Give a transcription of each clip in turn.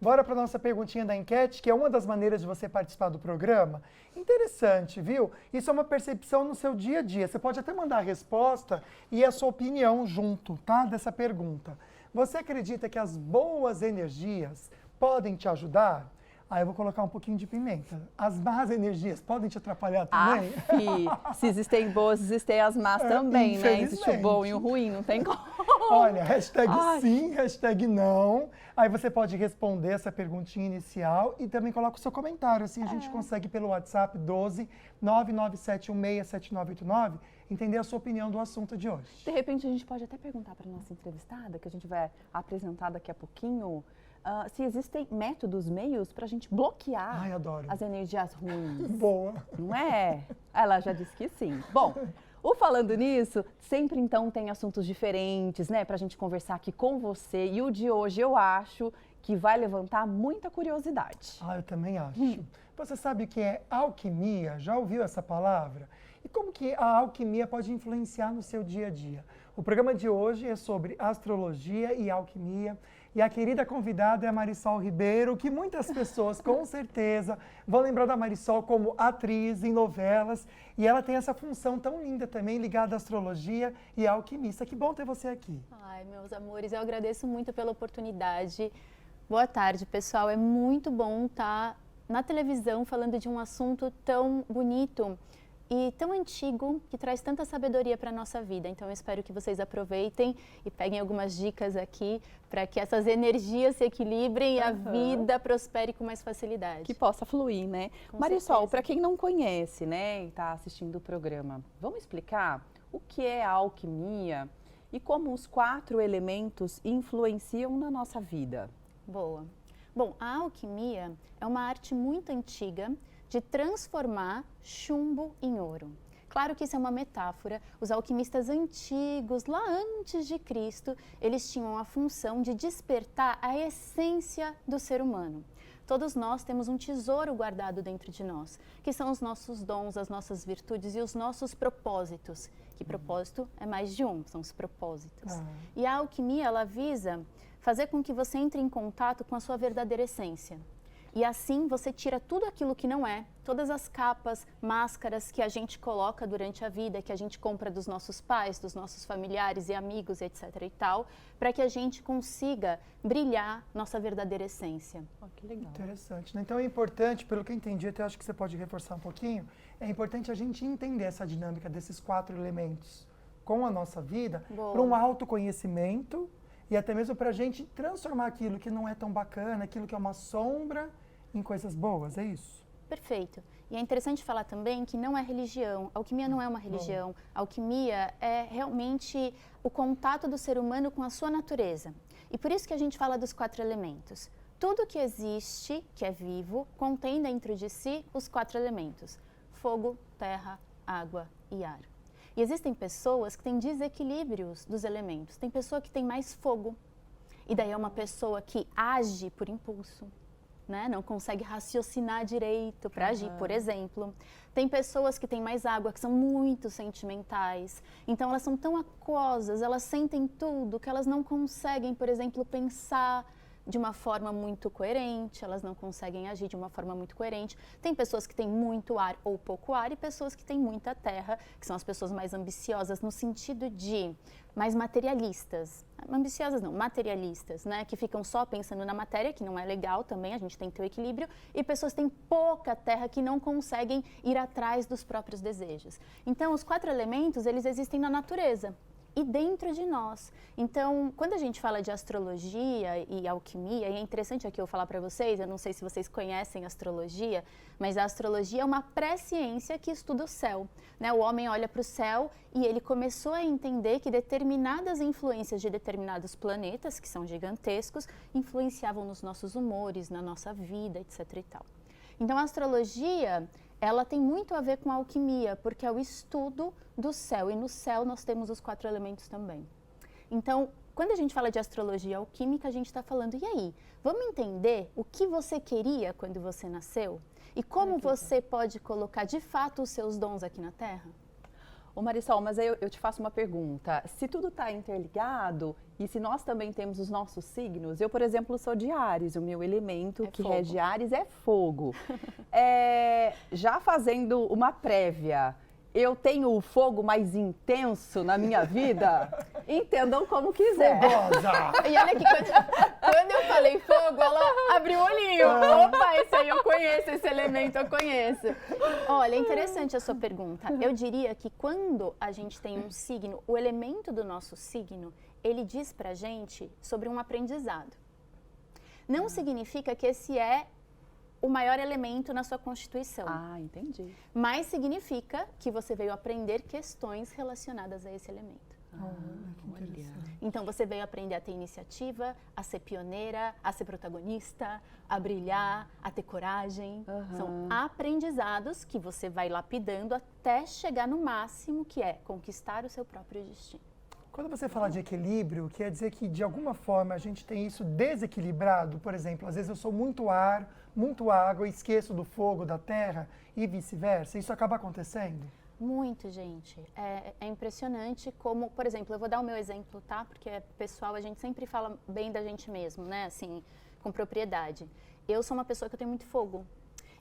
Bora para nossa perguntinha da enquete, que é uma das maneiras de você participar do programa. Interessante, viu? Isso é uma percepção no seu dia a dia. Você pode até mandar a resposta e a sua opinião junto, tá? Dessa pergunta. Você acredita que as boas energias podem te ajudar? Aí eu vou colocar um pouquinho de pimenta. As más energias podem te atrapalhar também? Se existem boas, existem as más também, né? Existe o bom e o ruim, não tem como. Olha, hashtag sim, hashtag não. Aí você pode responder essa perguntinha inicial e também coloca o seu comentário. Assim a gente consegue pelo WhatsApp 12 997167989 entender a sua opinião do assunto de hoje. De repente a gente pode até perguntar para a nossa entrevistada, que a gente vai apresentar daqui a pouquinho, se existem métodos, meios para a gente bloquear as energias ruins. Boa. Não é? Ela já disse que sim. Bom, falando nisso, sempre então tem assuntos diferentes, né, para a gente conversar aqui com você. E o de hoje eu acho que vai levantar muita curiosidade. Eu também acho. Você sabe o que é alquimia? Já ouviu essa palavra? E como que a alquimia pode influenciar no seu dia a dia? O programa de hoje é sobre astrologia e alquimia. E a querida convidada é a Marisol Ribeiro, que muitas pessoas, com certeza, vão lembrar da Marisol como atriz em novelas. E ela tem essa função tão linda também, ligada à astrologia e à alquimista. Que bom ter você aqui. Ai, meus amores, eu agradeço muito pela oportunidade. Boa tarde, pessoal. É muito bom estar na televisão falando de um assunto tão bonito e tão antigo, que traz tanta sabedoria para a nossa vida. Então, eu espero que vocês aproveitem e peguem algumas dicas aqui para que essas energias se equilibrem e a vida prospere com mais facilidade. Que possa fluir, né? Marisol, para quem não conhece, né, e está assistindo o programa, vamos explicar o que é a alquimia e como os 4 elementos influenciam na nossa vida? Boa. Bom, a alquimia é uma arte muito antiga de transformar chumbo em ouro. Claro que isso é uma metáfora. Os alquimistas antigos, lá antes de Cristo, eles tinham a função de despertar a essência do ser humano. Todos nós temos um tesouro guardado dentro de nós, que são os nossos dons, as nossas virtudes e os nossos propósitos. Que propósito é mais de um, são os propósitos. E a alquimia, ela visa fazer com que você entre em contato com a sua verdadeira essência. E assim você tira tudo aquilo que não é, todas as capas, máscaras que a gente coloca durante a vida, que a gente compra dos nossos pais, dos nossos familiares e amigos, etc. e tal, para que a gente consiga brilhar nossa verdadeira essência. Que legal. Interessante, né? Então é importante, pelo que eu entendi, até acho que você pode reforçar um pouquinho, é importante a gente entender essa dinâmica desses 4 elementos com a nossa vida, para um autoconhecimento e até mesmo para a gente transformar aquilo que não é tão bacana, aquilo que é uma sombra, em coisas boas, é isso? Perfeito. E é interessante falar também que não é religião. A alquimia não é uma religião. A alquimia é realmente o contato do ser humano com a sua natureza. E por isso que a gente fala dos 4 elementos. Tudo que existe, que é vivo, contém dentro de si os 4 elementos: fogo, terra, água e ar. E existem pessoas que têm desequilíbrios dos elementos. Tem pessoa que tem mais fogo, e daí é uma pessoa que age por impulso. Né? Não consegue raciocinar direito para agir, por exemplo. Tem pessoas que têm mais água, que são muito sentimentais. Então, elas são tão aquosas, elas sentem tudo, que elas não conseguem, por exemplo, pensar de uma forma muito coerente, elas não conseguem agir de uma forma muito coerente. Tem pessoas que têm muito ar ou pouco ar e pessoas que têm muita terra, que são as pessoas mais ambiciosas no sentido de mais materialistas. Ambiciosas não, materialistas, né? Que ficam só pensando na matéria, que não é legal também, a gente tem que ter o equilíbrio. E pessoas que têm pouca terra, que não conseguem ir atrás dos próprios desejos. Então, os 4 elementos, eles existem na natureza e dentro de nós. Então, quando a gente fala de astrologia e alquimia, e é interessante aqui eu falar para vocês, eu não sei se vocês conhecem astrologia, mas a astrologia é uma pré-ciência que estuda o céu, né? O homem olha para o céu e ele começou a entender que determinadas influências de determinados planetas, que são gigantescos, influenciavam nos nossos humores, na nossa vida, etc. e tal. Então, a astrologia, ela tem muito a ver com a alquimia, porque é o estudo do céu, e no céu nós temos os 4 elementos também. Então, quando a gente fala de astrologia alquímica, a gente está falando, e aí, vamos entender o que você queria quando você nasceu? E como você pode colocar de fato os seus dons aqui na Terra? Ô Marisol, mas aí eu te faço uma pergunta. Se tudo está interligado e se nós também temos os nossos signos, eu, por exemplo, sou de Áries, o meu elemento que rege Áries é fogo. Já fazendo uma prévia, eu tenho o fogo mais intenso na minha vida? Entendam como quiser. Fogosa! E olha que quando eu falei fogo, ela abriu o olhinho. Opa, esse aí eu conheço, esse elemento eu conheço. Olha, é interessante a sua pergunta. Eu diria que quando a gente tem um signo, o elemento do nosso signo, ele diz pra gente sobre um aprendizado. Não significa que esse é o maior elemento na sua constituição. Ah, entendi. Mas significa que você veio aprender questões relacionadas a esse elemento. Que interessante. Então, você veio aprender a ter iniciativa, a ser pioneira, a ser protagonista, a brilhar, a ter coragem. São aprendizados que você vai lapidando até chegar no máximo, que é conquistar o seu próprio destino. Quando você fala de equilíbrio, quer dizer que de alguma forma a gente tem isso desequilibrado? Por exemplo, às vezes eu sou muito ar, muito água e esqueço do fogo, da terra e vice-versa. Isso acaba acontecendo? Muito, gente. É impressionante como, por exemplo, eu vou dar o meu exemplo, tá? Porque pessoal, a gente sempre fala bem da gente mesmo, né? Assim, com propriedade. Eu sou uma pessoa que eu tenho muito fogo.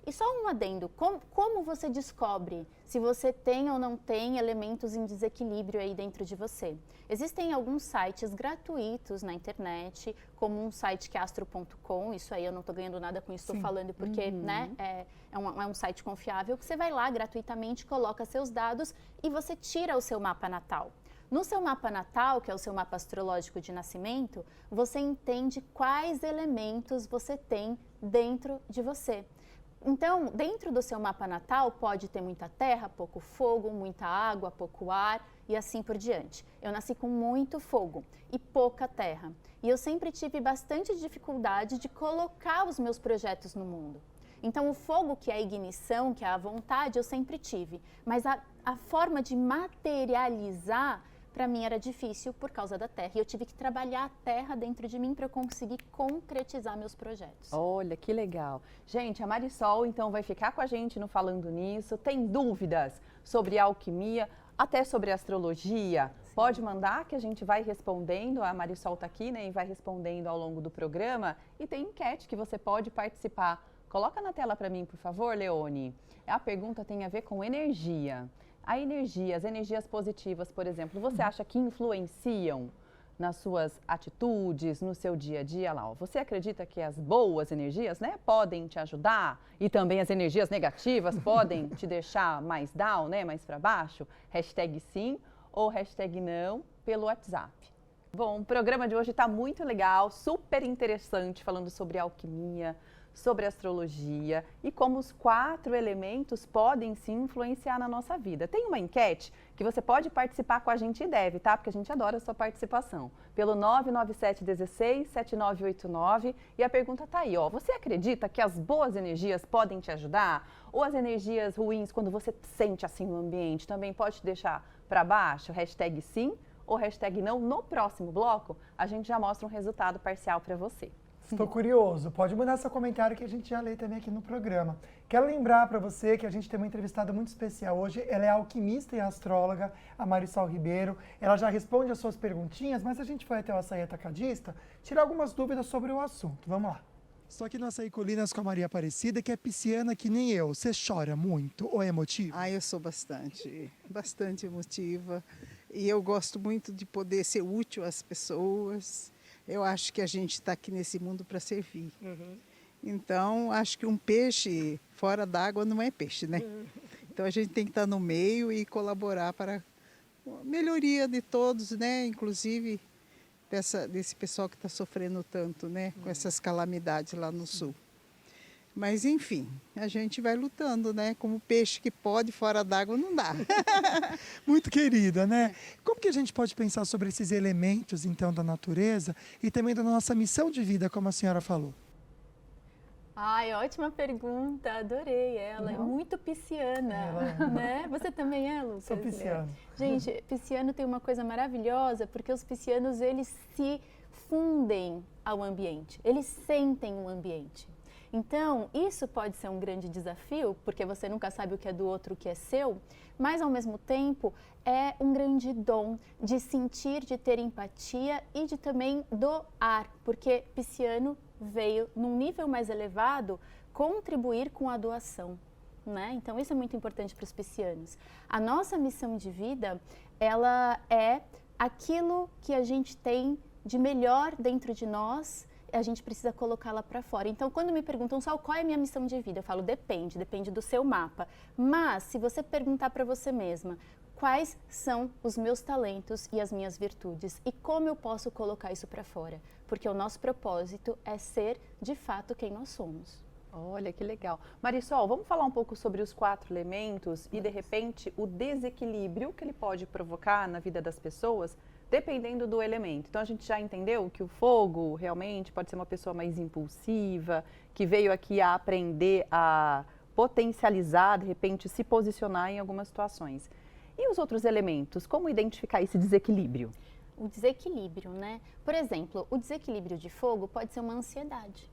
E só um adendo, como você descobre se você tem ou não tem elementos em desequilíbrio aí dentro de você? Existem alguns sites gratuitos na internet, como um site que é astro.com, isso aí eu não estou ganhando nada com isso, estou falando porque né, é um site confiável, que você vai lá gratuitamente, coloca seus dados e você tira o seu mapa natal. No seu mapa natal, que é o seu mapa astrológico de nascimento, você entende quais elementos você tem dentro de você. Então, dentro do seu mapa natal, pode ter muita terra, pouco fogo, muita água, pouco ar e assim por diante. Eu nasci com muito fogo e pouca terra. E eu sempre tive bastante dificuldade de colocar os meus projetos no mundo. Então, o fogo, que é a ignição, que é a vontade, eu sempre tive. Mas a forma de materializar, para mim, era difícil por causa da terra. E eu tive que trabalhar a terra dentro de mim para eu conseguir concretizar meus projetos. Olha, que legal. Gente, a Marisol, então, vai ficar com a gente no Falando Nisso. Tem dúvidas sobre alquimia, até sobre astrologia? Sim. Pode mandar que a gente vai respondendo. A Marisol está aqui, né, e vai respondendo ao longo do programa. E tem enquete que você pode participar. Coloca na tela para mim, por favor, Leone. A pergunta tem a ver com energia. A energia, as energias positivas, por exemplo, você acha que influenciam nas suas atitudes, no seu dia a dia lá? Ó. Você acredita que as boas energias, né, podem te ajudar e também as energias negativas podem te deixar mais down, né, mais para baixo? Hashtag sim ou hashtag não pelo WhatsApp. Bom, o programa de hoje está muito legal, super interessante, falando sobre alquimia, sobre astrologia e como os 4 elementos podem se influenciar na nossa vida. Tem uma enquete que você pode participar com a gente e deve, tá? Porque a gente adora a sua participação. Pelo 997167989 e a pergunta tá aí, ó. Você acredita que as boas energias podem te ajudar? Ou as energias ruins, quando você sente assim no ambiente, também pode te deixar para baixo? Hashtag sim ou hashtag não. No próximo bloco, a gente já mostra um resultado parcial para você. Estou curioso. Pode mandar seu comentário que a gente já lê também aqui no programa. Quero lembrar para você que a gente tem uma entrevistada muito especial hoje. Ela é alquimista e astróloga, a Marisol Ribeiro. Ela já responde as suas perguntinhas, mas a gente foi até o Açaí Atacadista tirar algumas dúvidas sobre o assunto. Vamos lá. Estou aqui no Açaí Colinas com a Maria Aparecida, que é pisciana que nem eu. Você chora muito ou é emotiva? Ah, eu sou bastante emotiva. E eu gosto muito de poder ser útil às pessoas. Eu acho que a gente está aqui nesse mundo para servir. Então, acho que um peixe fora d'água não é peixe, né? Então, a gente tem que estar no meio e colaborar para a melhoria de todos, né? Inclusive desse pessoal que está sofrendo tanto, né? Com essas calamidades lá no sul. Mas, enfim, a gente vai lutando, né? Como peixe que pode, fora d'água não dá. Muito querida, né? Como que a gente pode pensar sobre esses elementos, então, da natureza e também da nossa missão de vida, como a senhora falou? Ai, ótima pergunta, adorei ela. É muito pisciana, né? Você também é, Lucas? Sou pisciano. Gente, pisciano tem uma coisa maravilhosa, porque os piscianos, eles se fundem ao ambiente, eles sentem o ambiente. Então, isso pode ser um grande desafio, porque você nunca sabe o que é do outro, o que é seu, mas ao mesmo tempo é um grande dom de sentir, de ter empatia e de também doar, porque Pisciano veio num nível mais elevado contribuir com a doação, né? Então isso é muito importante para os piscianos. A nossa missão de vida, ela é aquilo que a gente tem de melhor dentro de nós, a gente precisa colocá-la para fora. Então, quando me perguntam só qual é a minha missão de vida, eu falo depende do seu mapa. Mas, se você perguntar para você mesma, quais são os meus talentos e as minhas virtudes e como eu posso colocar isso para fora? Porque o nosso propósito é ser, de fato, quem nós somos. Olha que legal. Marisol, vamos falar um pouco sobre os 4 elementos e, de repente, o desequilíbrio que ele pode provocar na vida das pessoas, dependendo do elemento. Então, a gente já entendeu que o fogo realmente pode ser uma pessoa mais impulsiva, que veio aqui a aprender a potencializar, de repente, se posicionar em algumas situações. E os outros elementos, como identificar esse desequilíbrio? O desequilíbrio, né? Por exemplo, o desequilíbrio de fogo pode ser uma ansiedade.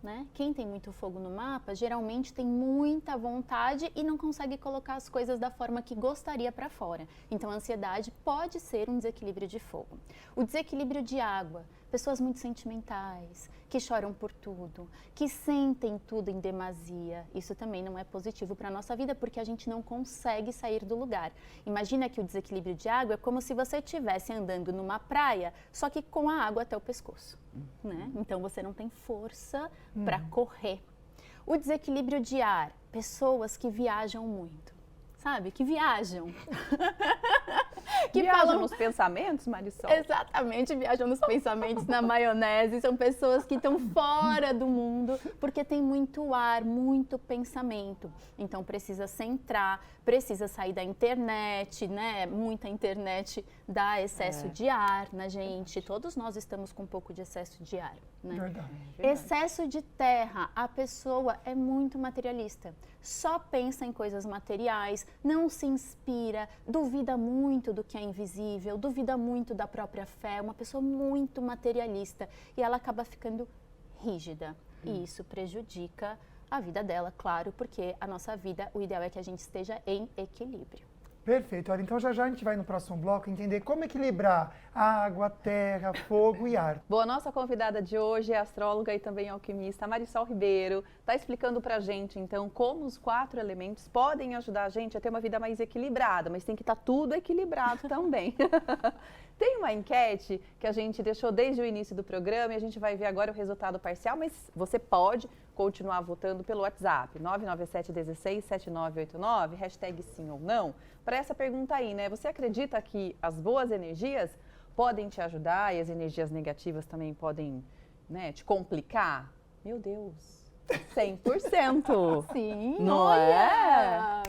Né? Quem tem muito fogo no mapa, geralmente tem muita vontade e não consegue colocar as coisas da forma que gostaria para fora. Então, a ansiedade pode ser um desequilíbrio de fogo. O desequilíbrio de água, pessoas muito sentimentais, que choram por tudo, que sentem tudo em demasia. Isso também não é positivo para a nossa vida, porque a gente não consegue sair do lugar. Imagina que o desequilíbrio de água é como se você estivesse andando numa praia, só que com a água até o pescoço. Né? Então, você não tem força para correr. O desequilíbrio de ar, pessoas que viajam muito, sabe? Que viajam. Que viajam nos pensamentos, Marisol? Exatamente, viajam nos pensamentos, na maionese. São pessoas que estão fora do mundo, porque tem muito ar, muito pensamento. Então, precisa centrar, precisa sair da internet, né? Muita internet dá excesso de ar na gente. Todos nós estamos com um pouco de excesso de ar, né? Verdade. Excesso de terra, a pessoa é muito materialista. Só pensa em coisas materiais, não se inspira, duvida muito do que é invisível, duvida muito da própria fé, uma pessoa muito materialista e ela acaba ficando rígida. E isso prejudica a vida dela, claro, porque a nossa vida, o ideal é que a gente esteja em equilíbrio. Perfeito. Olha, então já a gente vai no próximo bloco entender como equilibrar água, terra, fogo e ar. Bom, a nossa convidada de hoje é astróloga e também alquimista, Marisol Ribeiro. Está explicando para a gente, então, como os 4 elementos podem ajudar a gente a ter uma vida mais equilibrada, mas tem que estar tudo equilibrado também. Tem uma enquete que a gente deixou desde o início do programa e a gente vai ver agora o resultado parcial, mas você pode continuar votando pelo WhatsApp, 997167989, hashtag sim ou não, para essa pergunta aí, né? Você acredita que as boas energias podem te ajudar e as energias negativas também podem, né, te complicar? Meu Deus, 100%! Sim, Não olha!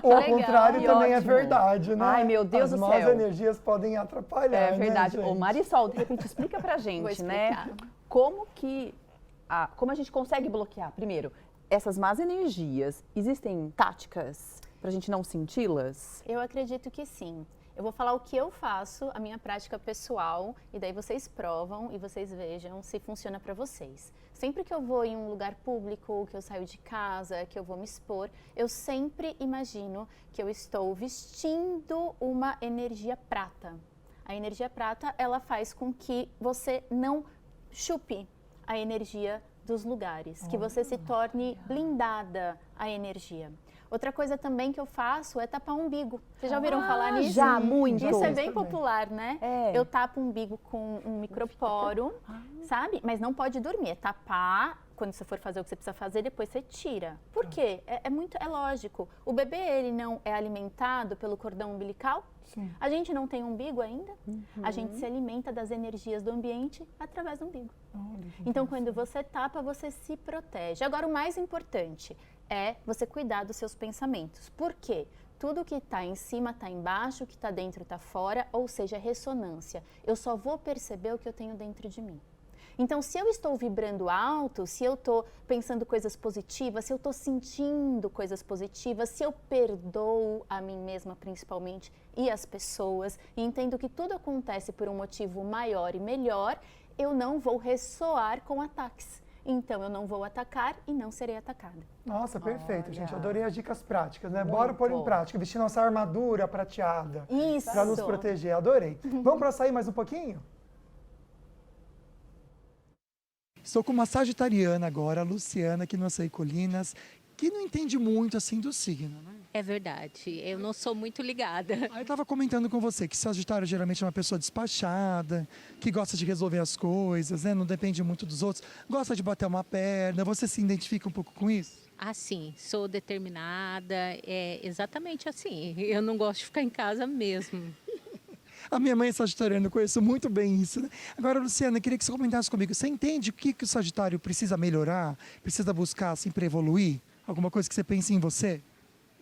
O contrário Que também é ótimo. verdade, né? Ai, meu Deus As do más céu. energias podem atrapalhar, É verdade. né, gente? Ô, Marisol, de repente explica pra Vou gente, né? explicar. Como a gente consegue bloquear, primeiro, essas más energias? Existem táticas pra gente não senti-las? Eu acredito que sim. Eu vou falar o que eu faço, a minha prática pessoal, e daí vocês provam e vocês vejam se funciona para vocês. Sempre que eu vou em um lugar público, que eu saio de casa, que eu vou me expor, eu sempre imagino que eu estou vestindo uma energia prata. A energia prata, ela faz com que você não chupe a energia dos lugares, que você se torne blindada à energia. Outra coisa também que eu faço é tapar o umbigo. Vocês já ouviram falar nisso? Já, muito. Isso é bem também. popular, né? É. Eu tapo o umbigo com um microporo, sabe? Mas não pode dormir, é tapar. Quando você for fazer o que você precisa fazer, depois você tira. Por quê? É lógico. O bebê, ele não é alimentado pelo cordão umbilical? Sim. A gente não tem umbigo ainda? A gente se alimenta das energias do ambiente através do umbigo. Olha, que Então, quando você tapa, você se protege. Agora, o mais importante é você cuidar dos seus pensamentos. Por quê? Tudo que está em cima está embaixo, o que está dentro está fora, ou seja, ressonância. Eu só vou perceber o que eu tenho dentro de mim. Então, se eu estou vibrando alto, se eu estou pensando coisas positivas, se eu estou sentindo coisas positivas, se eu perdoo a mim mesma principalmente e as pessoas, e entendo que tudo acontece por um motivo maior e melhor, eu não vou ressoar com ataques. então eu não vou atacar e não serei atacada. Nossa, perfeito, gente. Olha. Adorei as dicas práticas, né? Muito. Bora pôr em prática, vestir nossa armadura prateada. Isso. Para nos proteger. Adorei. Vamos para sair mais um pouquinho? Estou com uma sagitariana agora, a Luciana, aqui no Açaí Colinas, que não entende muito assim do signo, né? É verdade, eu não sou muito ligada. Aí eu estava comentando com você que Sagitário geralmente é uma pessoa despachada, que gosta de resolver as coisas, né? Não depende muito dos outros, gosta de bater uma perna. Você se identifica um pouco com isso? Assim, sou determinada, é exatamente assim. Eu não gosto de ficar em casa mesmo. A minha mãe é sagitariana, eu conheço muito bem isso, né? Agora, Luciana, eu queria que você comentasse comigo. Você entende o que o Sagitário precisa melhorar, precisa buscar assim para evoluir? Alguma coisa que você pense em você?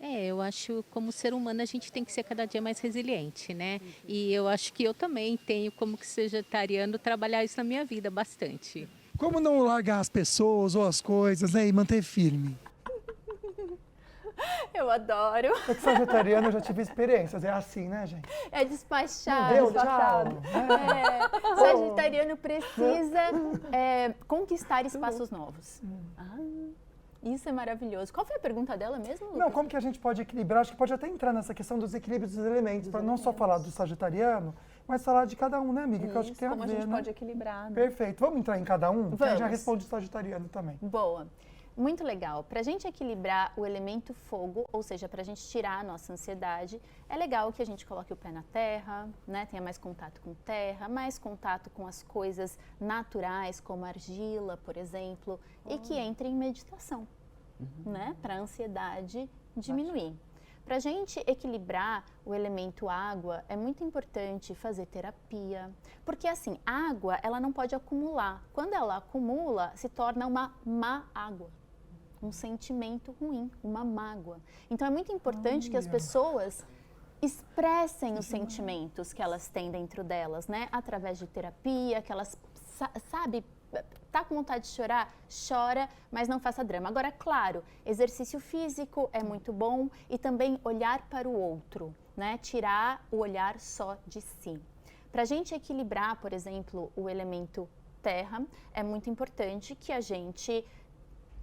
Eu acho como ser humano a gente tem que ser cada dia mais resiliente, né? E eu acho que eu também tenho, como que vegetariano, trabalhar isso na minha vida bastante. Como não largar as pessoas ou as coisas, né? E manter firme? Eu adoro. É que sagitariano eu já tive experiências, é assim, né, gente? É despachado. Deu, tchau. despachado. Sagitariano precisa conquistar espaços novos. Isso é maravilhoso. Qual foi a pergunta dela mesmo, Lucas? Não, como que a gente pode equilibrar? Acho que pode até entrar nessa questão dos equilíbrios dos elementos, para não só falar do sagitariano, mas falar de cada um, né, amiga? Que eu acho que tem como a a ver, gente né? pode equilibrar, né? Perfeito. Vamos entrar em cada um? Que aí já Vamos. responde o sagitariano também. Boa. Muito legal. Para a gente equilibrar o elemento fogo, ou seja, para a gente tirar a nossa ansiedade, é legal que a gente coloque o pé na terra, né? Tenha mais contato com terra, mais contato com as coisas naturais, como argila, por exemplo, e que entre em meditação, né? Para a ansiedade diminuir. Para a gente equilibrar o elemento água, é muito importante fazer terapia, porque assim, água, ela não pode acumular. Quando ela acumula, se torna uma má água, um sentimento ruim, uma mágoa. Então é muito importante que as pessoas expressem os sentimentos que elas têm dentro delas, né? Através de terapia, que elas, sabe, tá com vontade de chorar? Chora, mas não faça drama. Agora, claro, exercício físico é muito bom e também olhar para o outro, né? Tirar o olhar só de si. Para a gente equilibrar, por exemplo, o elemento terra, é muito importante que a gente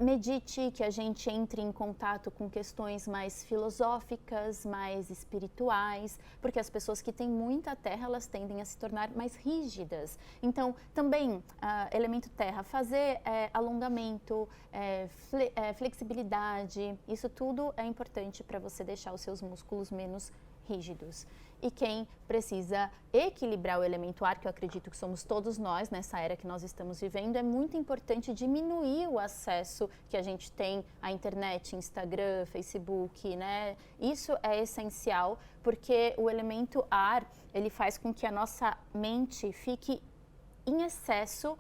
medite, que a gente entre em contato com questões mais filosóficas, mais espirituais, porque as pessoas que têm muita terra, elas tendem a se tornar mais rígidas. Então, também, elemento terra, fazer alongamento, flexibilidade, isso tudo é importante para você deixar os seus músculos menos rígidos. E quem precisa equilibrar o elemento ar, que eu acredito que somos todos nós nessa era que nós estamos vivendo, é muito importante diminuir o acesso que a gente tem à internet, Instagram, Facebook, né? Isso é essencial, porque o elemento ar, ele faz com que a nossa mente fique em excesso,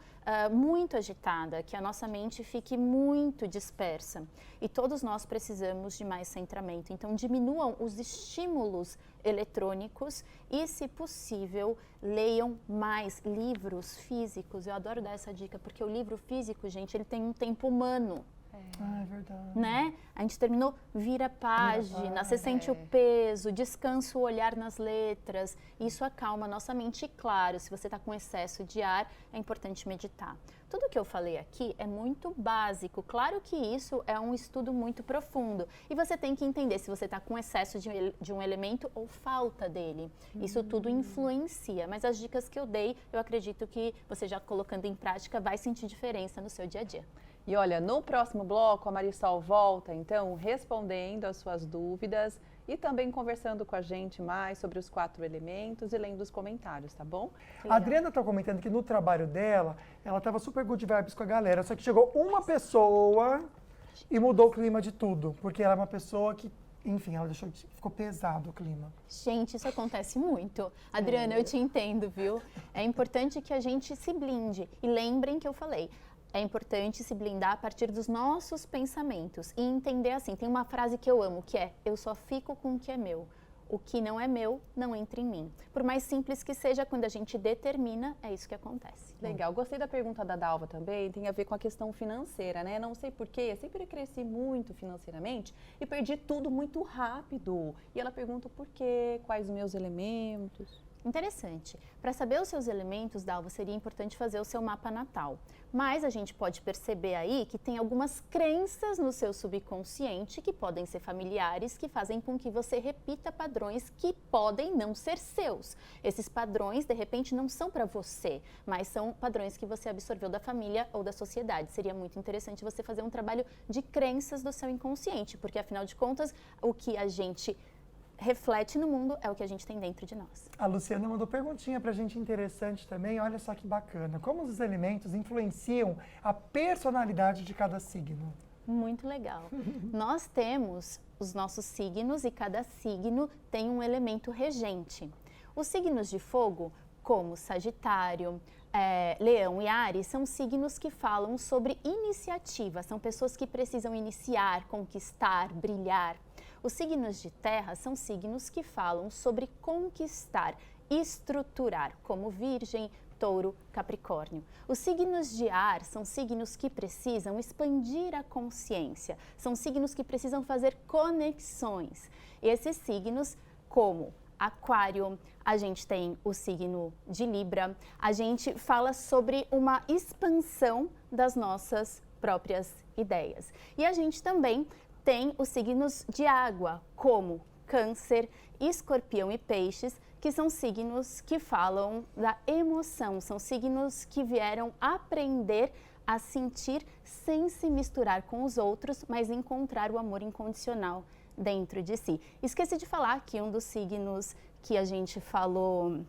muito agitada, que a nossa mente fique muito dispersa. E todos nós precisamos de mais centramento. Então, diminuam os estímulos eletrônicos e, se possível, leiam mais livros físicos. Eu adoro dar essa dica, porque o livro físico, gente, ele tem um tempo humano. Ah, é verdade. Né? A gente terminou, vira a página, você sente o peso, descansa o olhar nas letras, isso acalma a nossa mente. E claro, se você está com excesso de ar, é importante meditar. Tudo que eu falei aqui é muito básico, claro que isso é um estudo muito profundo e você tem que entender se você está com excesso de um elemento ou falta dele. Isso tudo influencia, mas as dicas que eu dei, eu acredito que você já colocando em prática vai sentir diferença no seu dia a dia. E olha, no próximo bloco a Marisol volta, então, respondendo as suas dúvidas e também conversando com a gente mais sobre os 4 elementos e lendo os comentários, tá bom? A Adriana está comentando que no trabalho dela, ela estava super good vibes com a galera, só que chegou uma pessoa e mudou o clima de tudo, porque ela é uma pessoa que, enfim, ela deixou, ficou pesado o clima. Gente, isso acontece muito. Adriana, eu te entendo, viu? É importante que a gente se blinde. E lembrem que eu falei, é importante se blindar a partir dos nossos pensamentos e entender assim, tem uma frase que eu amo, que é: eu só fico com o que é meu. O que não é meu, não entra em mim. Por mais simples que seja, quando a gente determina, é isso que acontece. Legal, gostei da pergunta da Dalva também, tem a ver com a questão financeira, né? Não sei porquê, sempre cresci muito financeiramente e perdi tudo muito rápido. E ela pergunta por quê, quais os meus elementos. Interessante. Para saber os seus elementos, Dalva, seria importante fazer o seu mapa natal. Mas a gente pode perceber aí que tem algumas crenças no seu subconsciente que podem ser familiares, que fazem com que você repita padrões que podem não ser seus. Esses padrões, de repente, não são para você, mas são padrões que você absorveu da família ou da sociedade. Seria muito interessante você fazer um trabalho de crenças do seu inconsciente, porque afinal de contas, o que a gente reflete no mundo é o que a gente tem dentro de nós. A Luciana mandou perguntinha pra gente interessante também, olha só que bacana. Como os elementos influenciam a personalidade de cada signo? Muito legal. Nós temos os nossos signos e cada signo tem um elemento regente. Os signos de fogo, como Sagitário, Leão e Áries, são signos que falam sobre iniciativa, são pessoas que precisam iniciar, conquistar, brilhar. Os signos de terra são signos que falam sobre conquistar, estruturar, como Virgem, Touro, Capricórnio. Os signos de ar são signos que precisam expandir a consciência, são signos que precisam fazer conexões. E esses signos, como Aquário, a gente tem o signo de Libra, a gente fala sobre uma expansão das nossas próprias ideias. E a gente também tem os signos de água, como Câncer, Escorpião e Peixes, que são signos que falam da emoção, são signos que vieram aprender a sentir sem se misturar com os outros, mas encontrar o amor incondicional dentro de si. Esqueci de falar que um dos signos que a gente falou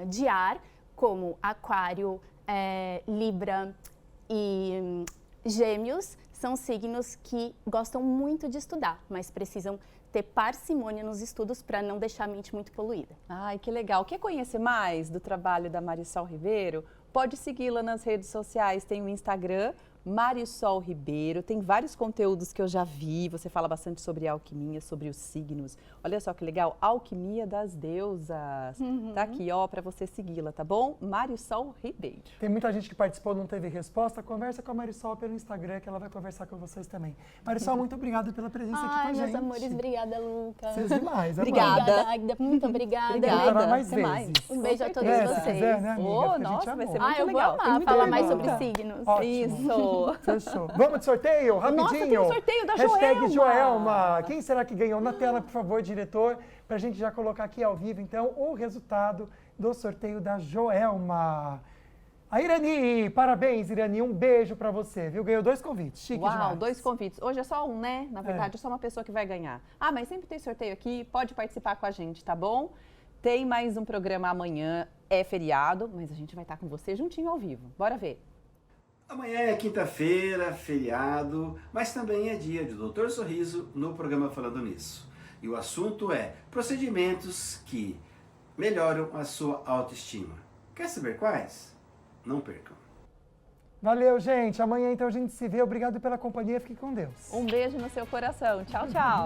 de ar, como Aquário, Libra e Gêmeos, são signos que gostam muito de estudar, mas precisam ter parcimônia nos estudos para não deixar a mente muito poluída. Ai, que legal. Quer conhecer mais do trabalho da Marisol Ribeiro? Pode segui-la nas redes sociais, tem o Instagram, Marisol Ribeiro, tem vários conteúdos que eu já vi, você fala bastante sobre alquimia, sobre os signos. Olha só que legal, Alquimia das Deusas. Tá aqui, ó, para você segui-la, tá bom? Marisol Ribeiro. Tem muita gente que participou, não teve resposta, conversa com a Marisol pelo Instagram, que ela vai conversar com vocês também. Marisol, muito obrigado pela presença aqui com a gente. Ai, meus amores, obrigada, Luca. Vocês demais, Obrigada. Agda, muito obrigada. Obrigada. Mais Até vezes. mais. Um beijo a todos Se vocês. quiser, né, amiga? Oh, Porque a gente nossa, vai amou. ser muito Eu vou legal. Tem amar muita falar mais pergunta. sobre signos. Ótimo. Isso. Fechou. Vamos de sorteio? Rapidinho. Nossa, tem o sorteio da Hashtag Joelma. Joelma. Quem será que ganhou? Na tela, por favor, diretor, para a gente já colocar aqui ao vivo, então, o resultado do sorteio da Joelma. A Irani, parabéns, Irani, um beijo para você, viu? Ganhou 2 convites, chique Uau, demais. 2 convites. Hoje é só um, né? Na verdade, é só uma pessoa que vai ganhar. Ah, mas sempre tem sorteio aqui, pode participar com a gente, tá bom? Tem mais um programa amanhã, é feriado, mas a gente vai estar com você juntinho ao vivo. Bora ver. Amanhã é quinta-feira, feriado, mas também é dia de Doutor Sorriso no programa Falando Nisso. E o assunto é procedimentos que melhoram a sua autoestima. Quer saber quais? Não percam. Valeu, gente. Amanhã, então, a gente se vê. Obrigado pela companhia. Fique com Deus. Um beijo no seu coração. Tchau, tchau.